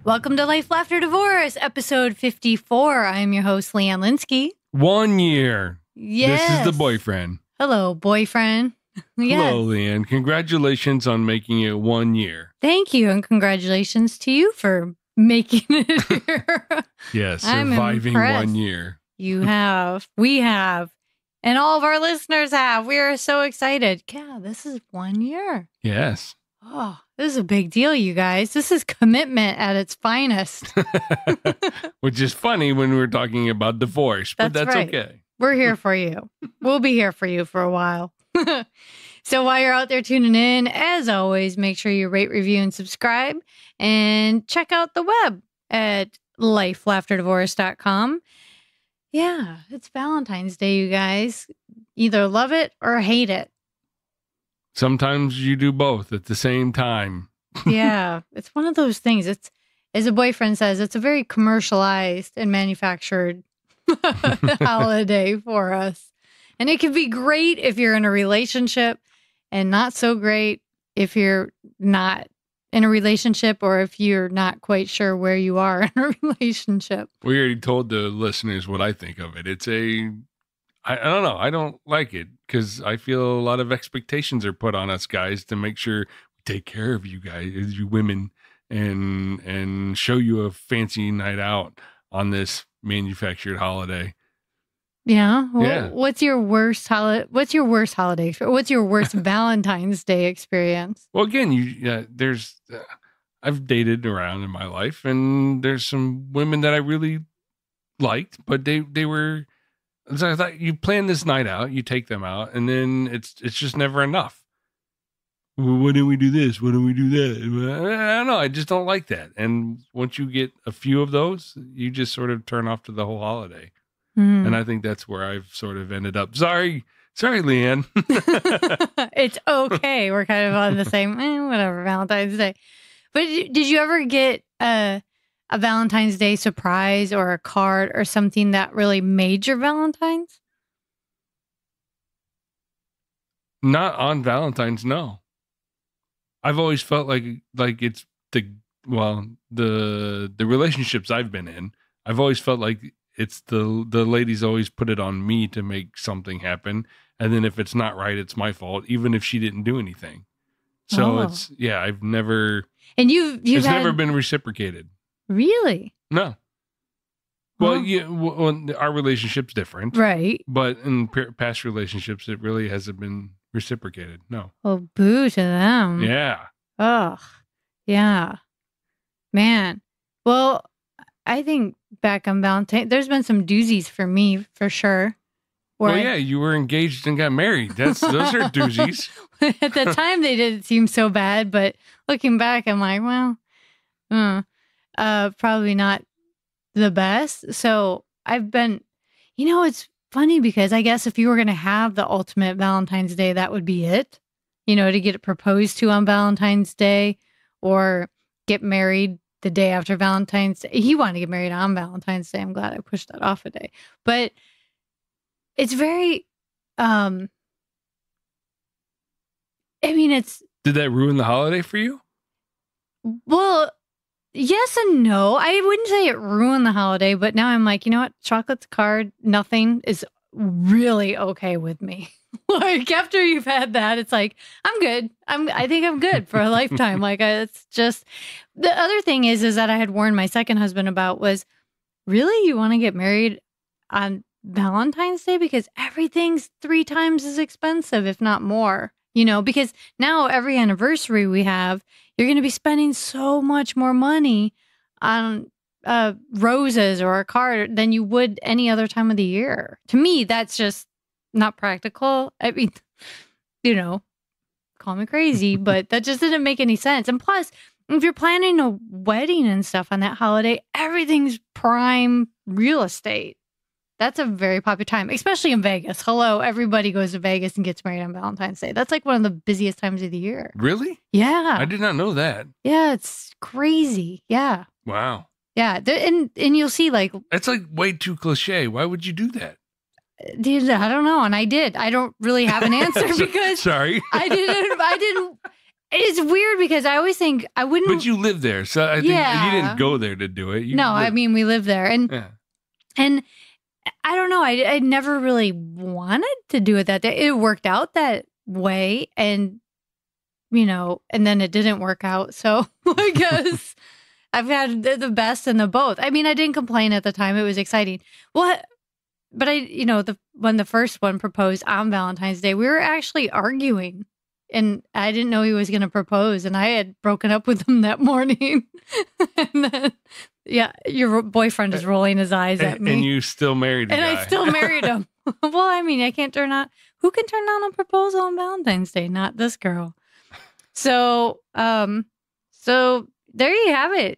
Welcome to Life, Laughter, Divorce, episode 54. I am your host, Leanne Linsky. 1 year. Yes. This is the boyfriend. Hello, boyfriend. Yes. Hello, Leanne. Congratulations on making it 1 year. Thank you, and congratulations to you for making it here. Yes, I'm surviving impressed. 1 year. You have. We have. And all of our listeners have. We are so excited. Yeah, this is 1 year. Yes. Oh, this is a big deal, you guys. This is commitment at its finest. Which is funny when we're talking about divorce, but that's right. okay. We're here for you. We'll be here for you for a while. So while you're out there tuning in, as always, make sure you rate, review, and subscribe. And check out the web at lifelaughterdivorce.com. Yeah, it's Valentine's Day, you guys. Either love it or hate it. Sometimes you do both at the same time. Yeah, it's one of those things. It's, as a boyfriend says, it's a very commercialized and manufactured holiday for us. And it can be great if you're in a relationship and not so great if you're not in a relationship or if you're not quite sure where you are in a relationship. We already told the listeners what I think of it. I don't know. I don't like it because I feel a lot of expectations are put on us guys to make sure we take care of you guys, you women, and show you a fancy night out on this manufactured holiday. Yeah. Well, Yeah. What's your worst holiday? What's your worst holiday? What's your worst Valentine's Day experience? Well, again, I've dated around in my life, and there's some women that I really liked, but they were. So I thought you plan this night out, you take them out, and then it's just never enough. Well, why don't we do this? Why don't we do that? I don't know. I just don't like that. And once you get a few of those, you just sort of turn off to the whole holiday. And I think that's where I've sort of ended up. Sorry, Leanne. It's okay. We're kind of on the same, whatever, Valentine's Day. But did you ever get a Valentine's Day surprise or a card or something that really made your Valentine's? Not on Valentine's, no. I've always felt like it's the relationships I've been in. I've always felt like it's the ladies always put it on me to make something happen, and then if it's not right, it's my fault, even if she didn't do anything. So I've never. And it's never been reciprocated. Really? No. Well, our relationship's different, right? But in past relationships, it really hasn't been reciprocated. No. Well, boo to them. Yeah. Oh, yeah, man. Well, I think back on Valentine, there's been some doozies for me, for sure. Well, yeah, you were engaged and got married. Those are doozies. At the time, they didn't seem so bad, but looking back, I'm like, well, probably not the best. So I've been, it's funny because I guess if you were going to have the ultimate Valentine's Day, that would be it, to get it proposed to on Valentine's Day or get married the day after Valentine's Day. He wanted to get married on Valentine's Day. I'm glad I pushed that off a day. But it's very, Did that ruin the holiday for you? Well, yes and no. I wouldn't say it ruined the holiday, but now I'm like, you know what? Chocolate's card, nothing is really okay with me. Like after you've had that, it's like, I'm good. I think I'm good for a lifetime. Like it's just, the other thing is that I had warned my second husband about was, really, you want to get married on Valentine's Day? Because everything's 3 times as expensive, if not more, because now every anniversary we have, you're going to be spending so much more money on roses or a card than you would any other time of the year. To me, that's just not practical. I mean, call me crazy, but that just didn't make any sense. And plus, if you're planning a wedding and stuff on that holiday, everything's prime real estate. That's a very popular time, especially in Vegas. Hello, everybody goes to Vegas and gets married on Valentine's Day. That's like one of the busiest times of the year. Really? Yeah. I did not know that. Yeah, it's crazy. Yeah. Wow. Yeah, and you'll see like... That's like way too cliche. Why would you do that? Dude, I don't know. And I did. I don't really have an answer because... Sorry. I didn't... It's weird because I always think I wouldn't. But you live there, so I think you didn't go there to do it. I mean, we live there, and I don't know. I never really wanted to do it that day. It worked out that way, and and then it didn't work out. So I guess I've had the best in the both. I mean, I didn't complain at the time. It was exciting. Well, but when the first one proposed on Valentine's Day, we were actually arguing. And I didn't know he was going to propose, and I had broken up with him that morning. And then, your boyfriend is rolling his eyes at me. And you still married him. And I still married him. Well, I mean, I can't turn on. Who can turn down a proposal on Valentine's Day? Not this girl. So there you have it,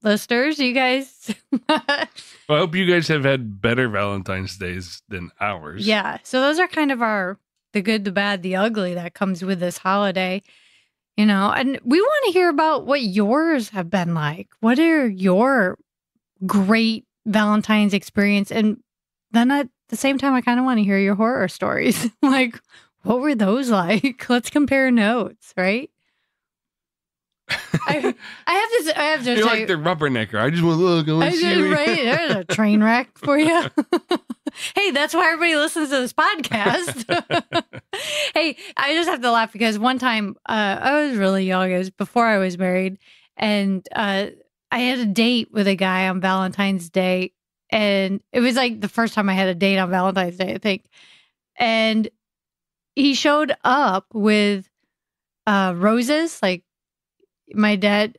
listeners. You guys. Well, I hope you guys have had better Valentine's Days than ours. Yeah. So those are kind of the good, the bad, the ugly that comes with this holiday, and we want to hear about what yours have been like. What are your great Valentine's experience? And then at the same time, I kind of want to hear your horror stories. Like, what were those like? Let's compare notes, right? I have to You're like the rubbernecker. I just want to look. Right? There's a train wreck for you. Hey, that's why everybody listens to this podcast. Hey, I just have to laugh because one time I was really young. It was before I was married. And I had a date with a guy on Valentine's Day. And it was like the first time I had a date on Valentine's Day, I think. And he showed up with roses. Like my dad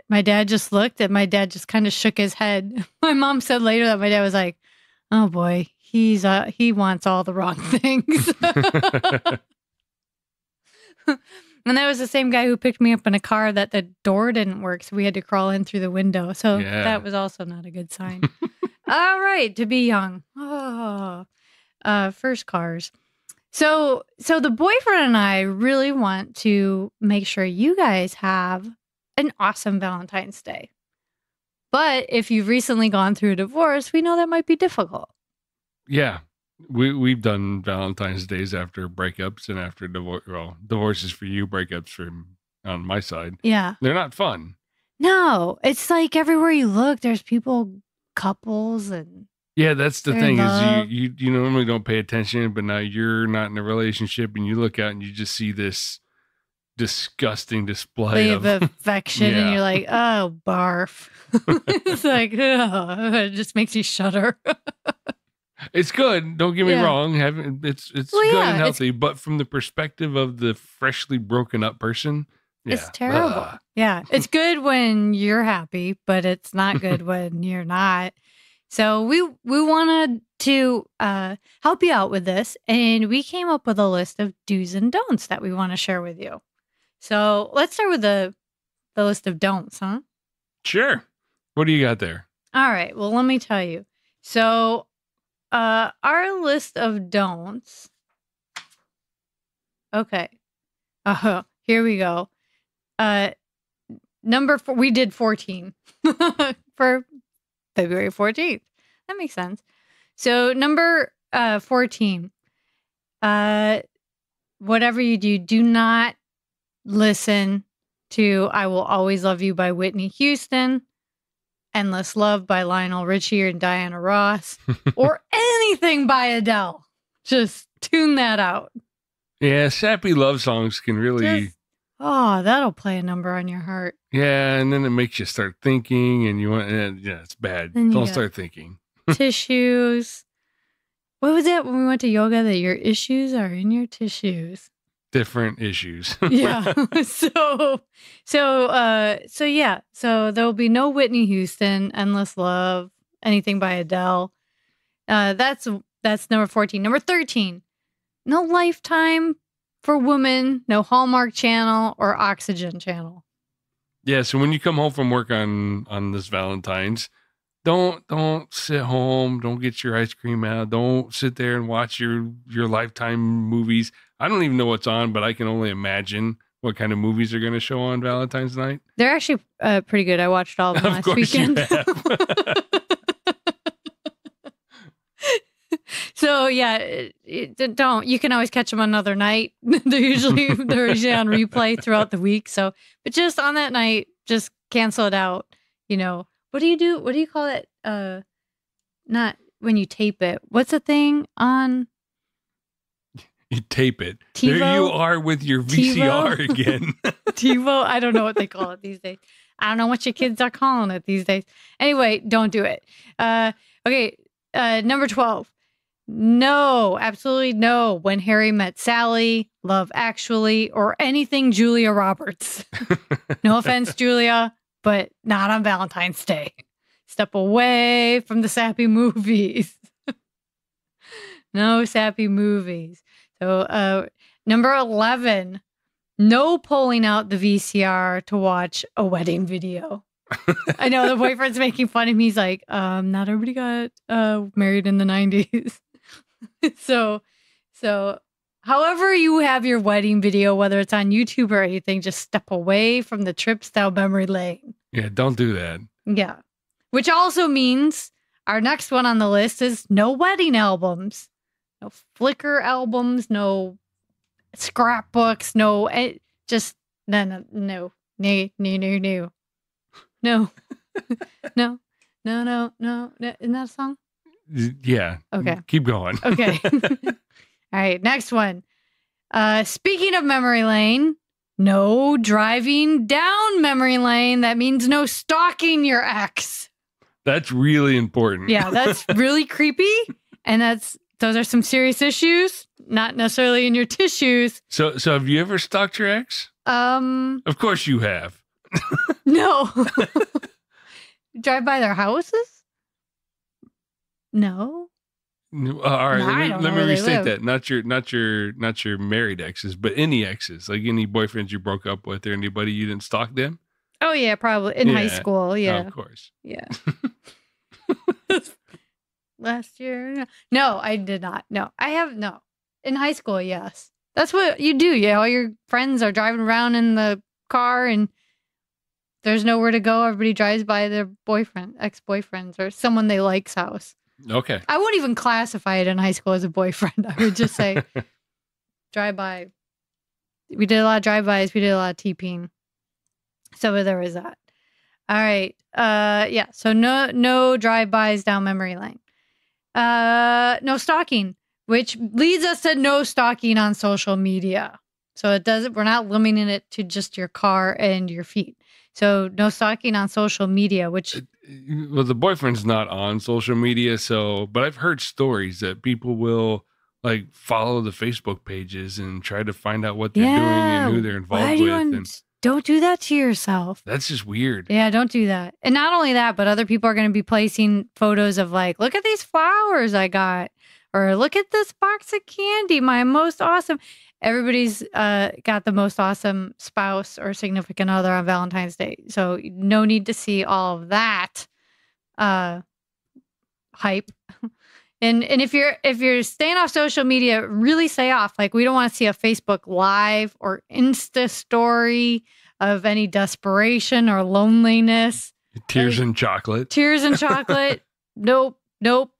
just looked, and my dad just kind of shook his head. My mom said later that my dad was like, "Oh boy, he wants all the wrong things." And that was the same guy who picked me up in a car that the door didn't work, so we had to crawl in through the window. So that was also not a good sign. All right, to be young. Oh, first cars. So the boyfriend and I really want to make sure you guys have an awesome Valentine's Day. But if you've recently gone through a divorce, we know that might be difficult. Yeah. We've done Valentine's Days after breakups and after divorce. Well, divorces for you, breakups for on my side. Yeah. They're not fun. No, it's like everywhere you look, there's couples and yeah, that's the thing is you normally don't pay attention, but now you're not in a relationship and you look out and you just see this disgusting display of affection and you're like, oh, barf. It's like, it just makes you shudder. It's good. Don't get me wrong. It's good and healthy, but from the perspective of the freshly broken up person, it's terrible. Yeah. It's good when you're happy, but it's not good when you're not. So we wanted to help you out with this, and we came up with a list of do's and don'ts that we want to share with you. So let's start with the list of don'ts, huh? Sure. What do you got there? All right. Well, let me tell you. So our list of don'ts. Okay. Here we go. Number 4, we did 14 for February 14th. That makes sense. So number 14, whatever you do, do not listen to I Will Always Love You by Whitney Houston, Endless Love by Lionel Richie and Diana Ross, or anything by Adele. Just tune that out. Yeah, sappy love songs can really... that'll play a number on your heart. Yeah, and then it makes you start thinking, and you want... it's bad. Don't start thinking. Tissues. What was that when we went to yoga? That your issues are in your tissues. Different issues. Yeah. So yeah. So there'll be no Whitney Houston, Endless Love, anything by Adele. That's number 14. Number 13. No Lifetime for women, no Hallmark Channel or Oxygen Channel. Yeah, so when you come home from work on this Valentine's, don't sit home, don't get your ice cream out, don't sit there and watch your Lifetime movies. I don't even know what's on, but I can only imagine what kind of movies are going to show on Valentine's night. They're actually pretty good. I watched all of them last weekend. So yeah, don't. You can always catch them another night. they're usually on replay throughout the week. So, but just on that night, just cancel it out. What do you do? What do you call it? Not when you tape it. What's the thing on? You tape it. TiVo? There you are with your VCR TiVo? again. TiVo? I don't know what they call it these days. I don't know what your kids are calling it these days. Anyway, don't do it. Okay, number 12. No, absolutely no. When Harry Met Sally, Love Actually, or anything Julia Roberts. No offense, Julia, but not on Valentine's Day. Step away from the sappy movies. No sappy movies. So, number 11. No pulling out the VCR to watch a wedding video. I know the boyfriend's making fun of me. He's like, not everybody got married in the 90s. So however you have your wedding video, whether it's on YouTube or anything, just step away from the trips down memory lane. Yeah, don't do that. Yeah. Which also means our next one on the list is no wedding albums. No Flickr albums, no scrapbooks, no, just no. No. Isn't that a song? Yeah. Okay. Keep going. Okay. All right. Next one. Speaking of memory lane, no driving down memory lane. That means no stalking your ex. That's really important. Yeah, that's really creepy. And those are some serious issues, not necessarily in your tissues. So have you ever stalked your ex? Of course you have. No. Drive by their houses? No. All right, No, let me restate that. Not your married exes, but any exes, like any boyfriends you broke up with or anybody you didn't stalk them. Oh yeah, probably in high school. Yeah, of course. Yeah. Last year, no, I did not. No, I have no. In high school, yes, that's what you do. Yeah, all your friends are driving around in the car, and there's nowhere to go. Everybody drives by their boyfriend, ex-boyfriends, or someone they like's house. Okay. I wouldn't even classify it in high school as a boyfriend. I would just say drive by. We did a lot of drive-bys. We did a lot of TPing. So there was that. All right. Yeah. So no drive-bys down memory lane. No stalking, which leads us to no stalking on social media. So we're not limiting it to just your car and your feet. So no stalking on social media, which... Well, the boyfriend's not on social media, but I've heard stories that people will like follow the Facebook pages and try to find out what they're doing and who they're involved with. Don't do that to yourself. That's just weird. Yeah, don't do that. And not only that, but other people are going to be placing photos of like, look at these flowers I got, or look at this box of candy, my most awesome. Everybody's got the most awesome spouse or significant other on Valentine's Day. So no need to see all of that hype. And if you're staying off social media, really stay off. Like, we don't want to see a Facebook Live or Insta story of any desperation or loneliness. Tears and chocolate. Tears and chocolate. Nope.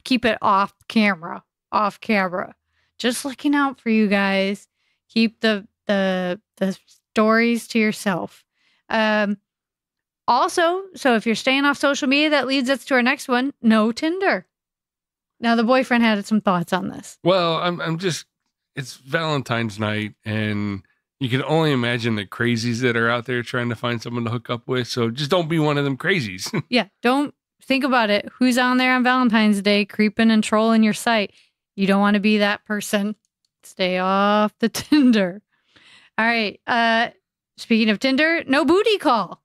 Keep it off camera. Just looking out for you guys. Keep the stories to yourself. Also, so if you're staying off social media, that leads us to our next one. No Tinder. Now, the boyfriend had some thoughts on this. Well, it's Valentine's night, and you can only imagine the crazies that are out there trying to find someone to hook up with. So just don't be one of them crazies. Yeah, don't think about it. Who's on there on Valentine's Day creeping and trolling your site? You don't want to be that person. Stay off the Tinder. All right. Speaking of Tinder, no booty call.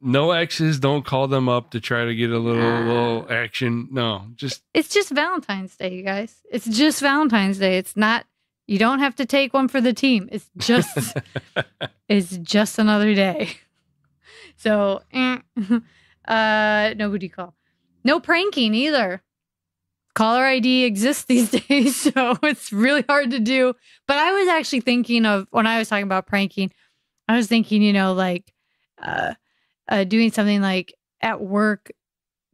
No exes, don't call them up to try to get a little action. No, it's just Valentine's Day, you guys. It's just Valentine's Day. It's not, you don't have to take one for the team. It's just it's just another day. So no booty call. No pranking either. Caller ID exists these days, so it's really hard to do. But I was actually thinking of, when I was talking about pranking, I was thinking, like doing something like at work,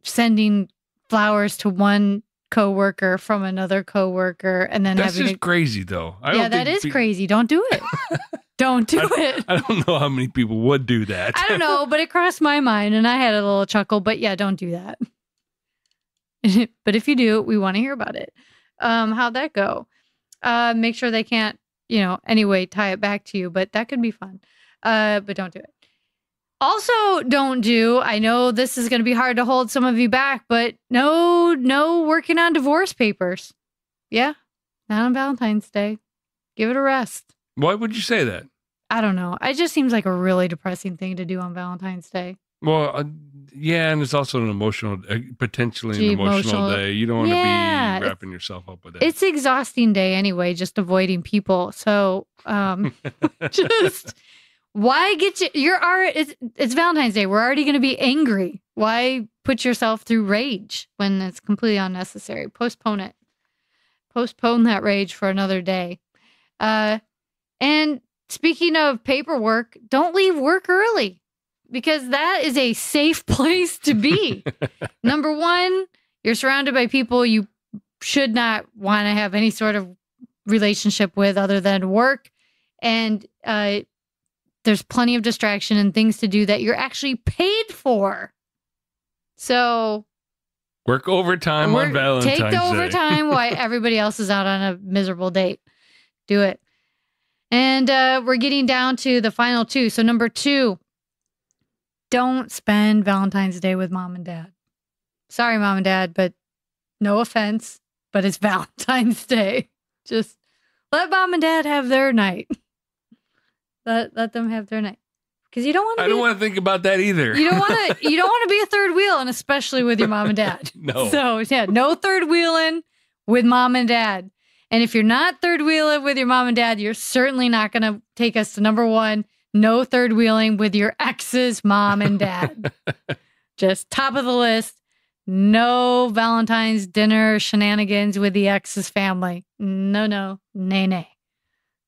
sending flowers to one coworker from another coworker, and then That's having just crazy, though. that is crazy. Don't do it. Don't do it. I don't know how many people would do that. I don't know, but it crossed my mind, and I had a little chuckle. But yeah, don't do that. But if you do, we want to hear about it. How'd that go? Make sure they can't, anyway, tie it back to you, but that could be fun. But don't do it. Also, don't do, I know this is going to be hard to hold some of you back, but no working on divorce papers. Yeah, not on Valentine's Day. Give it a rest. Why would you say that? I don't know. It just seems like a really depressing thing to do on Valentine's Day. Well, yeah, and it's also potentially an emotional day. You don't want to be wrapping yourself up with it. It's an exhausting day anyway, just avoiding people. So, just... Why get you? It's Valentine's Day. We're already going to be angry. Why put yourself through rage when it's completely unnecessary? Postpone it. Postpone that rage for another day. And speaking of paperwork, don't leave work early because that is a safe place to be. Number one, you're surrounded by people you should not want to have any sort of relationship with other than work. And, there's plenty of distraction and things to do that you're actually paid for. So work overtime on Valentine's Day. Take the overtime while everybody else is out on a miserable date. Do it. And we're getting down to the final two. So number 2, don't spend Valentine's Day with mom and dad. Sorry, mom and dad, but no offense, but it's Valentine's Day. Just let mom and dad have their night. Let them have their night, because you don't want to. I don't want to think about that either. You don't want to. You don't want to be a third wheel, and especially with your mom and dad. No. So yeah, no third wheeling with mom and dad. And if you're not third wheeling with your mom and dad, you're certainly not going to take us to number 1. No third wheeling with your ex's mom and dad. Just top of the list. No Valentine's dinner shenanigans with the ex's family. No, nay.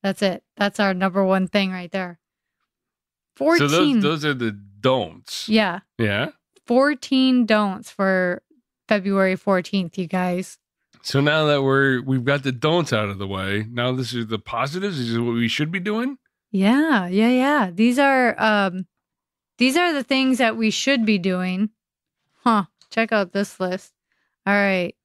That's it. That's our number 1 thing right there. 14. So those are the don'ts. Yeah. Yeah. 14 don'ts for February 14th, you guys. So now that we've got the don'ts out of the way, now this is the positives. This is what we should be doing. Yeah. These are the things that we should be doing. Check out this list. All right.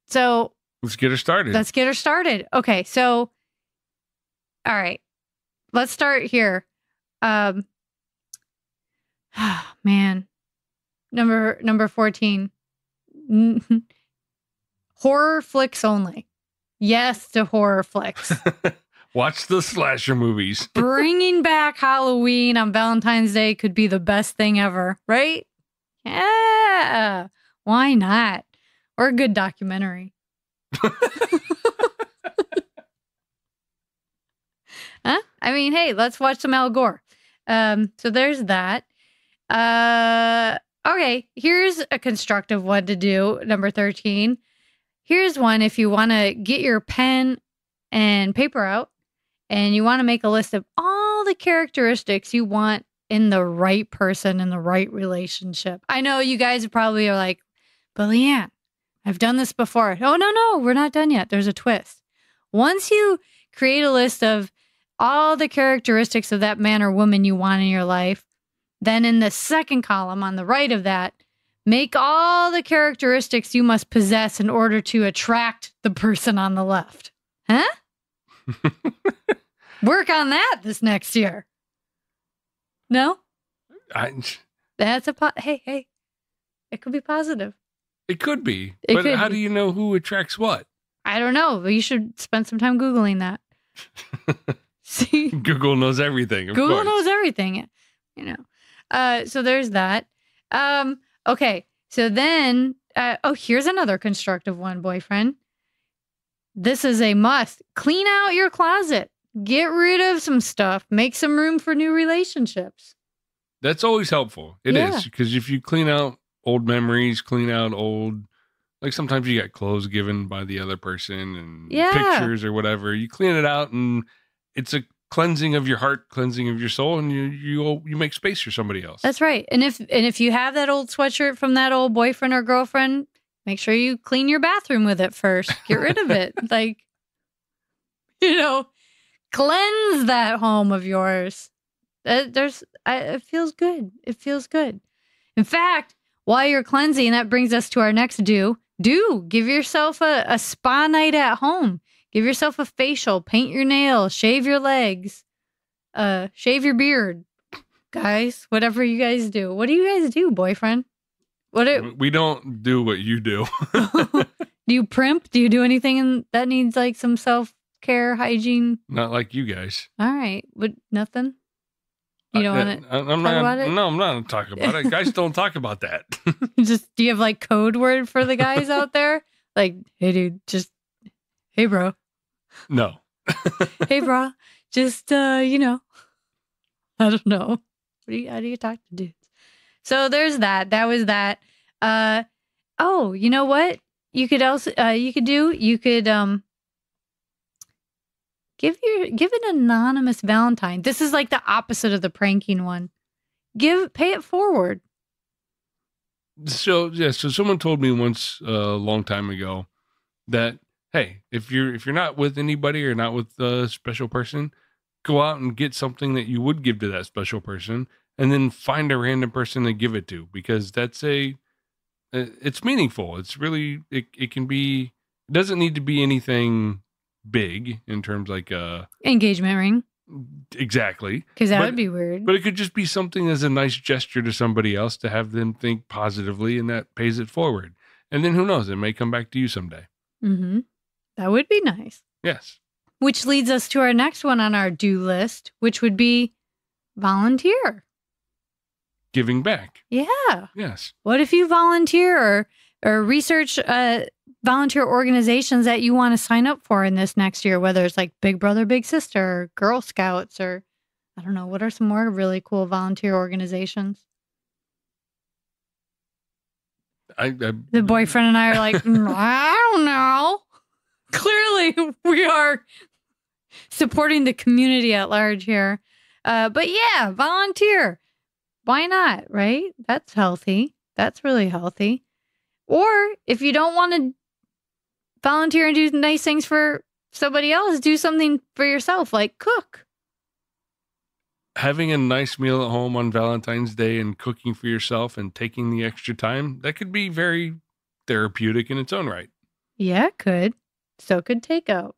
So let's get her started. Okay, so, all right, let's start here. Man, number 14, horror flicks only. Yes to horror flicks. Watch the slasher movies. Bringing back Halloween on Valentine's Day could be the best thing ever, right? Yeah, why not? Or a good documentary. Huh? I mean, hey, let's watch some Al Gore. So there's that. Okay, here's a constructive one to do. Number 13. Here's one if you want to get your pen and paper out and you want to make a list of all the characteristics you want in the right person in the right relationship. I know you guys probably are like, but Leanne, I've done this before. Oh, no, we're not done yet. There's a twist. Once you create a list of all the characteristics of that man or woman you want in your life, then in the second column on the right of that, make all the characteristics you must possess in order to attract the person on the left. Huh? Work on that this next year. No? That's hey, it could be positive. It could be. But how do you know who attracts what? I don't know. You should spend some time Googling that. See? Google knows everything. Google knows everything. So there's that. Okay. So then, here's another constructive one, boyfriend. This is a must. Clean out your closet. Get rid of some stuff. Make some room for new relationships. That's always helpful. It is. Because if you clean out old memories, clean out old, like sometimes you get clothes given by the other person and pictures or whatever. You clean it out and it's a cleansing of your heart, cleansing of your soul, and you make space for somebody else. That's right. And if you have that old sweatshirt from that old boyfriend or girlfriend, make sure you clean your bathroom with it first. Get rid of it. Like, cleanse that home of yours. It feels good. It feels good. In fact, while you're cleansing, that brings us to our next do. Give yourself a spa night at home. Give yourself a facial, paint your nails, shave your legs, shave your beard. Guys, whatever you guys do. What do you guys do, boyfriend? We don't do what you do. Do you primp? Do you do anything that needs like some self-care, hygiene? Not like you guys. All right. Nothing? You don't want to talk about it? No, I'm not going to talk about it. Guys don't talk about that. Do you have like code word for the guys out there? Like, hey, dude, hey, bro. No. Hey, bro. Just, I don't know. How do you talk to dudes? So there's that. That was that. Oh, you know what? You could also, give an anonymous Valentine. This is like the opposite of the pranking one. Pay it forward. So someone told me once a long time ago that, hey, if you're not with anybody or not with a special person, go out and get something that you would give to that special person, and then find a random person to give it to, because it's meaningful. It's really, it can be, it doesn't need to be anything big in terms like engagement ring. Exactly. Because that would be weird. But it could just be something as a nice gesture to somebody else to have them think positively, and that pays it forward. And then who knows, it may come back to you someday. Mm-hmm. That would be nice. Yes. Which leads us to our next one on our do list, which would be volunteer. Giving back. Yeah. Yes. What if you volunteer or research volunteer organizations that you want to sign up for in this next year, whether it's like Big Brother, Big Sister, or Girl Scouts, or I don't know, what are some more really cool volunteer organizations? The boyfriend and I are like, I don't know. Clearly, we are supporting the community at large here. But yeah, volunteer. Why not, right? That's healthy. That's really healthy. Or if you don't want to volunteer and do nice things for somebody else, do something for yourself, like cook. Having a nice meal at home on Valentine's Day and cooking for yourself and taking the extra time, that could be very therapeutic in its own right. Yeah, it could. So could takeout.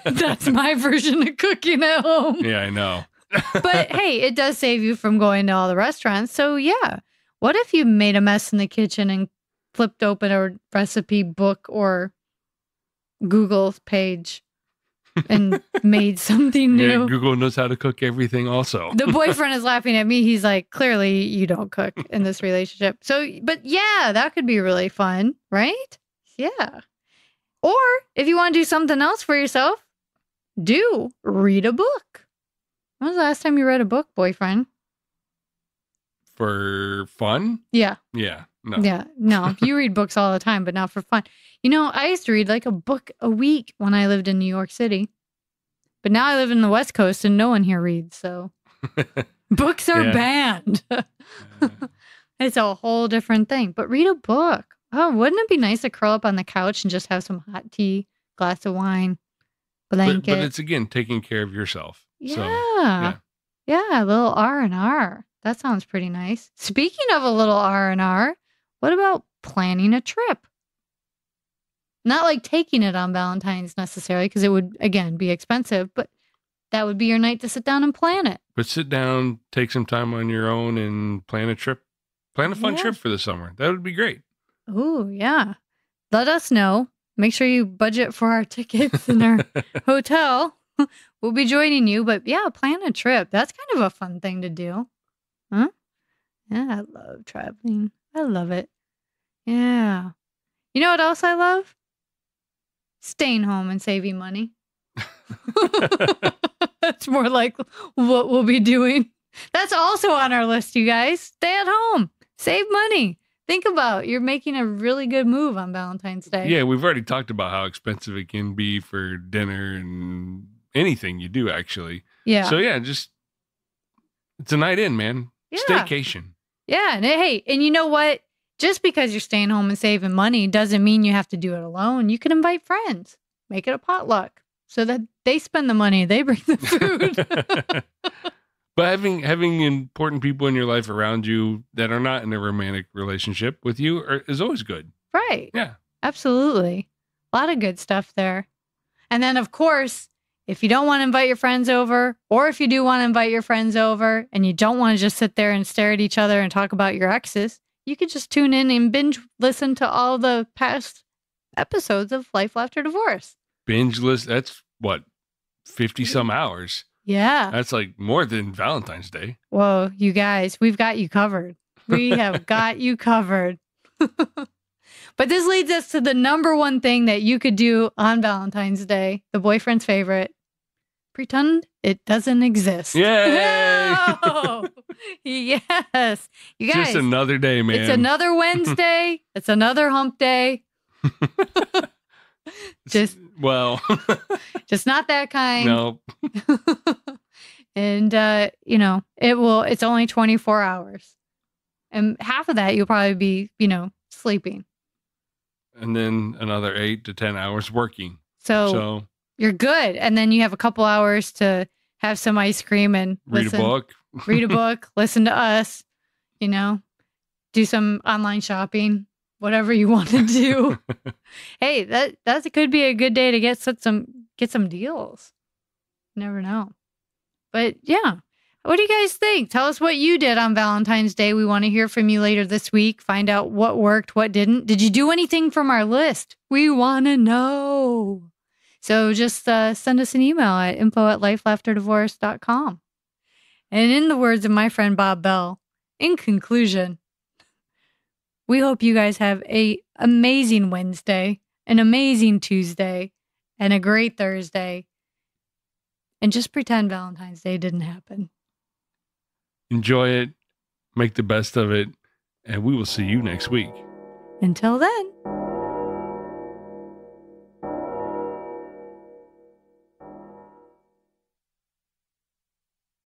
That's my version of cooking at home. Yeah, I know. But hey, it does save you from going to all the restaurants. So yeah, what if you made a mess in the kitchen and flipped open a recipe book or Google page and made something new? Yeah, Google knows how to cook everything also. The boyfriend is laughing at me. He's like, clearly you don't cook in this relationship. So, but yeah, that could be really fun, right? Yeah. Or if you want to do something else for yourself, read a book. When was the last time you read a book, boyfriend? For fun? Yeah. Yeah. No. Yeah. No, you read books all the time, but not for fun. I used to read like a book a week when I lived in New York City. But now I live in the West Coast and no one here reads, so books are banned. It's a whole different thing. But read a book. Oh, wouldn't it be nice to curl up on the couch and just have some hot tea, glass of wine, blanket? But it's, again, taking care of yourself. Yeah. So, yeah, a little R&R. That sounds pretty nice. Speaking of a little R&R, what about planning a trip? Not like taking it on Valentine's necessarily, because it would, again, be expensive, but that would be your night to sit down and plan it. But sit down, take some time on your own and plan a trip. Plan a fun trip for the summer. That would be great. Oh, yeah. Let us know. Make sure you budget for our tickets and our hotel. We'll be joining you, but yeah, plan a trip. That's kind of a fun thing to do. Huh? Yeah, I love traveling. I love it. Yeah. You know what else I love? Staying home and saving money. That's more like what we'll be doing. That's also on our list, you guys. Stay at home. Save money. Think about you're making a really good move on Valentine's Day. Yeah, we've already talked about how expensive it can be for dinner and anything you do, actually. Yeah. So, yeah, just it's a night in, man. Yeah. Staycation. Yeah. And hey, and you know what? Just because you're staying home and saving money doesn't mean you have to do it alone. You can invite friends, make it a potluck so that they spend the money, they bring the food. But having important people in your life around you that are not in a romantic relationship with you is always good. Right. Yeah. Absolutely. A lot of good stuff there. And then, of course, if you don't want to invite your friends over, or if you do want to invite your friends over and you don't want to just sit there and stare at each other and talk about your exes, you could just tune in and binge listen to all the past episodes of Life After Divorce. Binge list. That's what, 50 some hours. Yeah. That's like more than Valentine's Day. Whoa, you guys, we've got you covered. We have got you covered. But this leads us to the number one thing that you could do on Valentine's Day, the boyfriend's favorite. Pretend it doesn't exist. Yay! No! Yes. You guys. Just another day, man. It's another Wednesday. It's another hump day. Just not that kind. No. And it's only 24 hours. And half of that you'll probably be, sleeping. And then another 8 to 10 hours working. So you're good. And then you have a couple hours to have some ice cream and read a book. Read a book, listen to us, do some online shopping, whatever you want to do. Hey, that could be a good day to get some deals. Never know. But yeah. What do you guys think? Tell us what you did on Valentine's Day. We want to hear from you later this week. Find out what worked, what didn't. Did you do anything from our list? We want to know. So just send us an email at info@lifelafterdivorce.com. And in the words of my friend Bob Bell, in conclusion, we hope you guys have an amazing Wednesday, an amazing Tuesday, and a great Thursday. And just pretend Valentine's Day didn't happen. Enjoy it. Make the best of it. And we will see you next week. Until then.